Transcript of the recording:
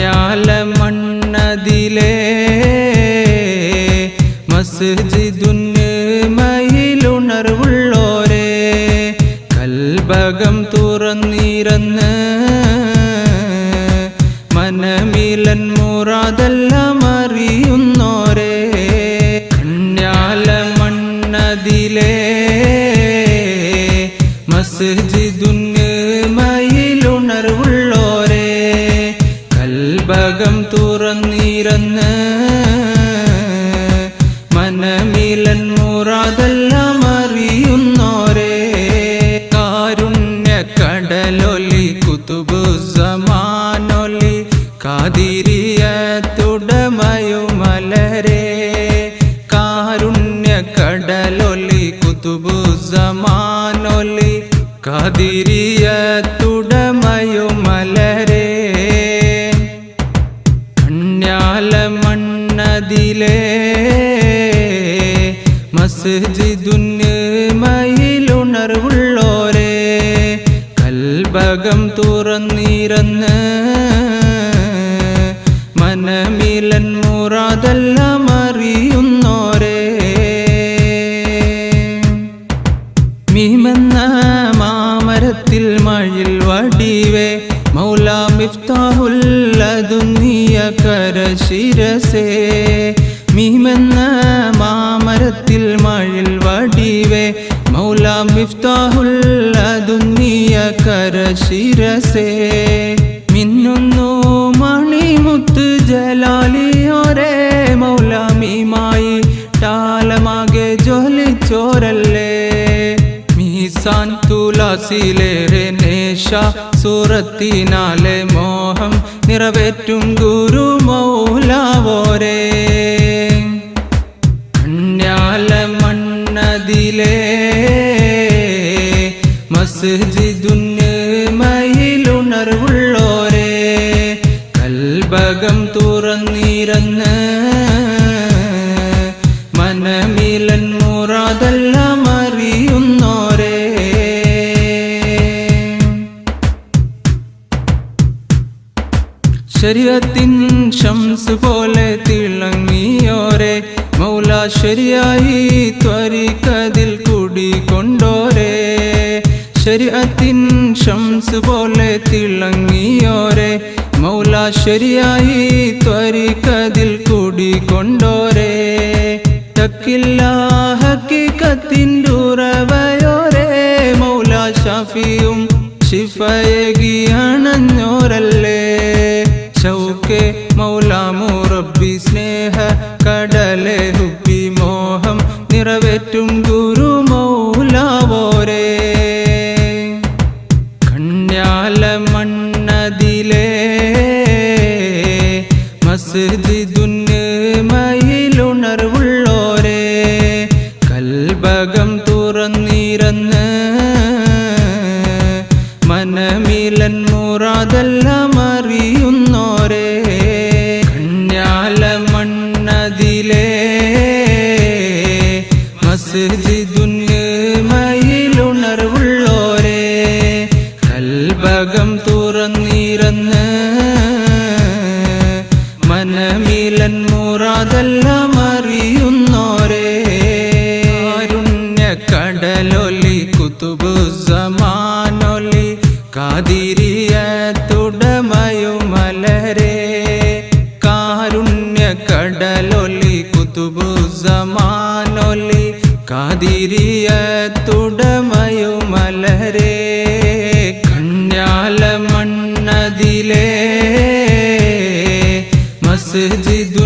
കണ്യാല മണ്ണതിലേ മസ്ജിദുന്നമയിലുണർവുള്ളോരേ കൽബകം തുറന്നിരന്ന് മനമിലൻ മുറാദെല്ലാം അറിയുന്നോരേ കണ്യാല മണ്ണതിലേ മസ്ജിദുന്നമയിലുണർവുള്ളോരേ കൽബകം തുറന്നിരന്ന് മനമിലൻ മുറാദെല്ലാം അറിയുന്നോരേ കാരുണ്യ കടലൊലി കുതുബുസ്സമാനൊലി ഖാദിരിയത്തുടമയുമലരേ കാരുണ്യ കടലൊലി കുതുബുസ്സമാനൊലി ഖാദിരിയത്തുടമയുമലരേ കണ്യാല മണ്ണതിലേ മസ്ജിദുന്നമയിലുണർവുള്ളോരേ കൽബകം തുറന്നിരന്ന് മനമിലൻ മുറാദെല്ലാം അറിയുന്നോരേ മീമെന്ന മാമരത്തിൽ മഴിൽ വടിവേ മൗലാ മിഫ്താഹുൽ ലദുന്നിയ കരശിരസേ മീമെന്ന മാമരത്തിൽ മഴിൽ വടിവേ മൗലാ മിഫ്താഹുൽ ലദുന്നിയ കരശിരസേ മിന്നുന്നു മണിമുത്ത് ജലാലിയോരേ മൗലാ മീമായി ടാലമാകെ ജ്വലിച്ചോരല്ലേ മീസാൻ തുലാസിലേറെ നേശ സൂറത്തിനാലെ മോഹം നിറവേറ്റും ഗുരു മൗലാവോരേ കണ്യാല മണ്ണതിലേ മസ്ജിദുന്നമയിലുണർവുള്ളോരേ കൽബകം തുറന്നിരന്ന് മനമിലൻ മുറാദെല്ലാം അറിയുന്നോരേ ശരീഅത്തിൻ ശംസ് പോലെ തിളങ്ങിയോരേ മൗലാ ശരിയായി ത്വരിഖതിൽ കുടികൊണ്ടോരേ ശരീഅത്തിൻ ശംസ് പോലെ തിളങ്ങിയോരേ മൗലാ ശരിയായി ത്വരിഖതിൽ കുടികൊണ്ടോരേ തക്കില്ല ഹഖീഖത്തിൻ്റെ ഉറവയോരേ മൗലാ ഷാഫിയും ശിഫയേകി അണഞ്ഞോരല്ലേ ഷൗക്കെ മൗലാ മുറബ്ബി സ്നേഹ കടലെ ഹുബ്ബി മോഹം നിറവേറ്റും ഗുരു മൗലാവോരേ കണ്യാല മണ്ണതിലേ മസ്ജിദുന്നമയിലുണർവുള്ളോരേ കൽബകം തുറന്നിരന്ന് മനമിലൻ മുറാദെല്ലാം അറിയുന്നോരേ കണ്യാല മണ്ണതിലേ മസ്ജിദുന്നമയിലുണർവുള്ളോരേ കൽബകം തുറന്നിരന്ന് മനമിലൻ മുറാദെല്ലാം അറിയുന്നോരേ കാരുണ്യ കടലൊലി കുതുബുസ്സമാനൊലി ഖാദിരിയത്തുടമയുമലരേ കാരുണ്യ കടലൊലി കുതുബുസ്സമാനൊലി ഖാദിരിയത്തുടമയുമലരേ കണ്യാല മണ്ണതിലേ മസ്ജിദു